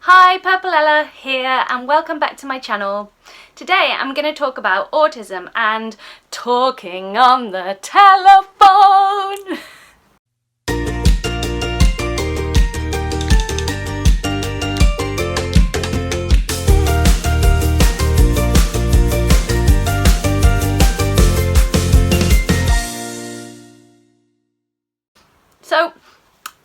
Hi, Purpleella here and welcome back to my channel. Today I'm going to talk about autism and talking on the telephone. So,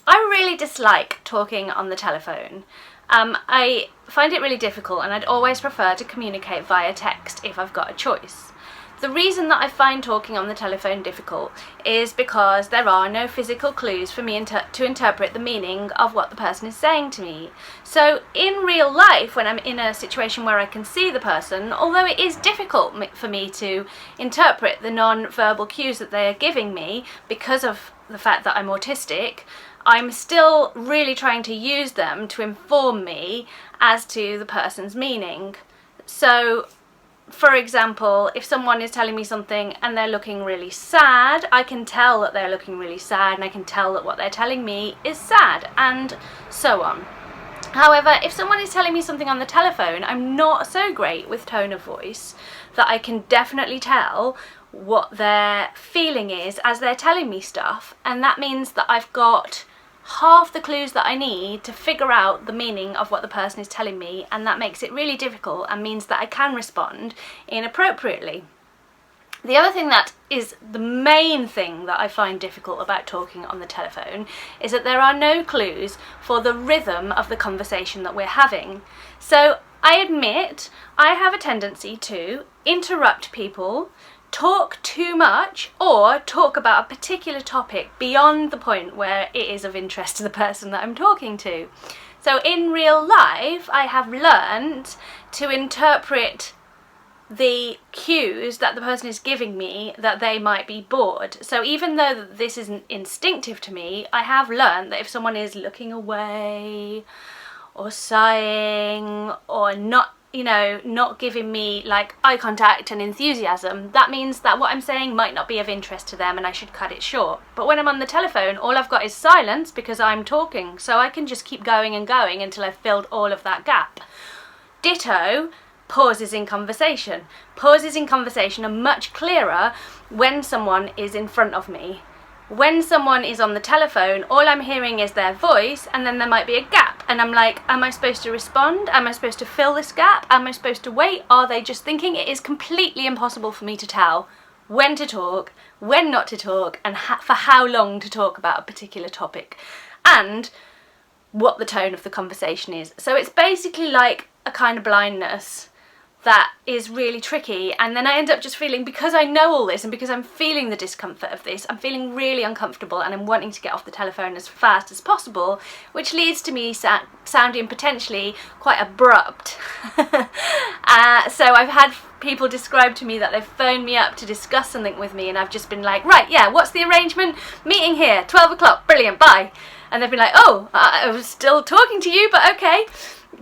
I really dislike talking on the telephone. I find it really difficult and I'd always prefer to communicate via text if I've got a choice. The reason that I find talking on the telephone difficult is because there are no physical clues for me to interpret the meaning of what the person is saying to me. So in real life, when I'm in a situation where I can see the person, although it is difficult for me to interpret the non-verbal cues that they are giving me because of the fact that I'm autistic, I'm still really trying to use them to inform me as to the person's meaning. So, for example, if someone is telling me something and they're looking really sad, I can tell that they're looking really sad and I can tell that what they're telling me is sad, and so on. However, if someone is telling me something on the telephone, I'm not so great with tone of voice that I can definitely tell what their feeling is as they're telling me stuff, and that means that I've got half the clues that I need to figure out the meaning of what the person is telling me, and that makes it really difficult and means that I can respond inappropriately. The other thing that is the main thing that I find difficult about talking on the telephone is that there are no clues for the rhythm of the conversation that we're having. So I admit I have a tendency to interrupt people, talk too much, or talk about a particular topic beyond the point where it is of interest to the person that I'm talking to. So in real life, I have learned to interpret the cues that the person is giving me that they might be bored. So even though this isn't instinctive to me, I have learned that if someone is looking away or sighing or not giving me like eye contact and enthusiasm, that means that what I'm saying might not be of interest to them and I should cut it short. But when I'm on the telephone, all I've got is silence because I'm talking, so I can just keep going and going until I've filled all of that gap. Ditto pauses in conversation. Pauses in conversation are much clearer when someone is in front of me. When someone is on the telephone, all I'm hearing is their voice, and then there might be a gap, and I'm like, am I supposed to respond? Am I supposed to fill this gap? Am I supposed to wait? Are they just thinking? It is completely impossible for me to tell when to talk, when not to talk, and for how long to talk about a particular topic, and what the tone of the conversation is. So it's basically like a kind of blindness that is really tricky, and then I end up just feeling, because I know all this and because I'm feeling the discomfort of this, I'm feeling really uncomfortable and I'm wanting to get off the telephone as fast as possible, which leads to me sounding potentially quite abrupt. So I've had people describe to me that they've phoned me up to discuss something with me and I've just been like, right, yeah, what's the arrangement? Meeting here, 12 o'clock, brilliant, bye. And they've been like, oh, I was still talking to you, but okay.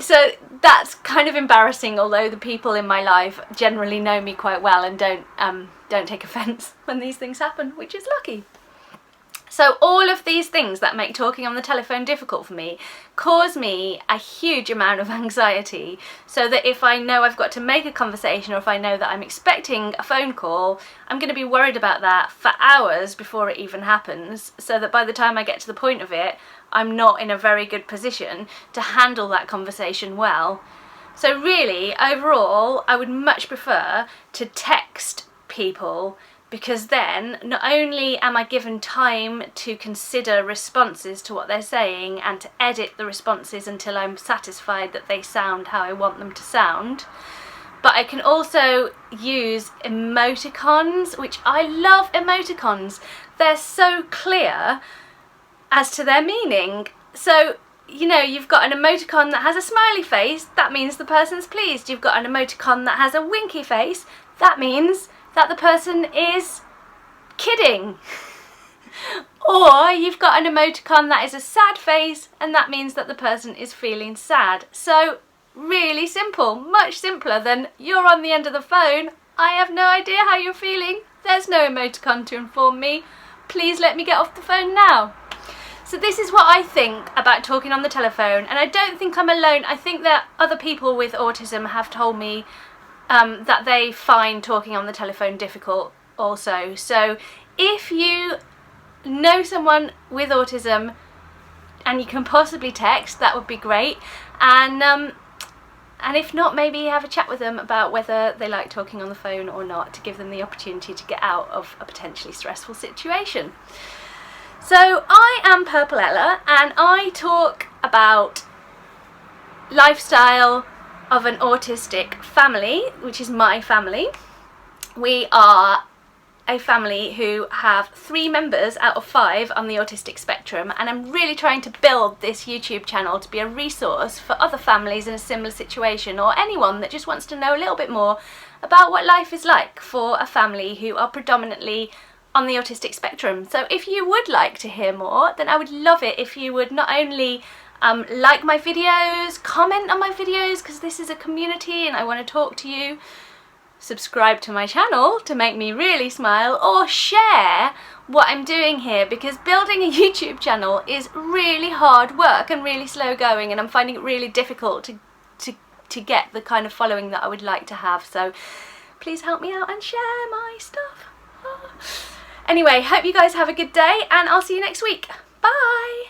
So that's kind of embarrassing, although the people in my life generally know me quite well and don't take offence when these things happen, which is lucky. So all of these things that make talking on the telephone difficult for me cause me a huge amount of anxiety, so that if I know I've got to make a conversation or if I know that I'm expecting a phone call, I'm going to be worried about that for hours before it even happens, so that by the time I get to the point of it, I'm not in a very good position to handle that conversation well. So really, overall, I would much prefer to text people, because then not only am I given time to consider responses to what they're saying and to edit the responses until I'm satisfied that they sound how I want them to sound, but I can also use emoticons, which I love emoticons. They're so clear as to their meaning. So, you know, you've got an emoticon that has a smiley face, that means the person's pleased. You've got an emoticon that has a winky face, that means that the person is kidding. Or you've got an emoticon that is a sad face, and that means that the person is feeling sad. So really simple, much simpler than you're on the end of the phone, I have no idea how you're feeling, there's no emoticon to inform me, please let me get off the phone now. So this is what I think about talking on the telephone, and I don't think I'm alone. I think that other people with autism have told me that they find talking on the telephone difficult also. So if you know someone with autism and you can possibly text, that would be great. And if not, maybe have a chat with them about whether they like talking on the phone or not, to give them the opportunity to get out of a potentially stressful situation. So I am Purple Ella, and I talk about lifestyle of an autistic family, which is my family. We are a family who have 3 members out of 5 on the autistic spectrum, and I'm really trying to build this YouTube channel to be a resource for other families in a similar situation, or anyone that just wants to know a little bit more about what life is like for a family who are predominantly on the autistic spectrum. So if you would like to hear more, then I would love it if you would not only like my videos, comment on my videos, because this is a community and I want to talk to you, subscribe to my channel to make me really smile, or share what I'm doing here, because building a YouTube channel is really hard work and really slow going, and I'm finding it really difficult to get the kind of following that I would like to have. So please help me out and share my stuff. Anyway, hope you guys have a good day, and I'll see you next week. Bye!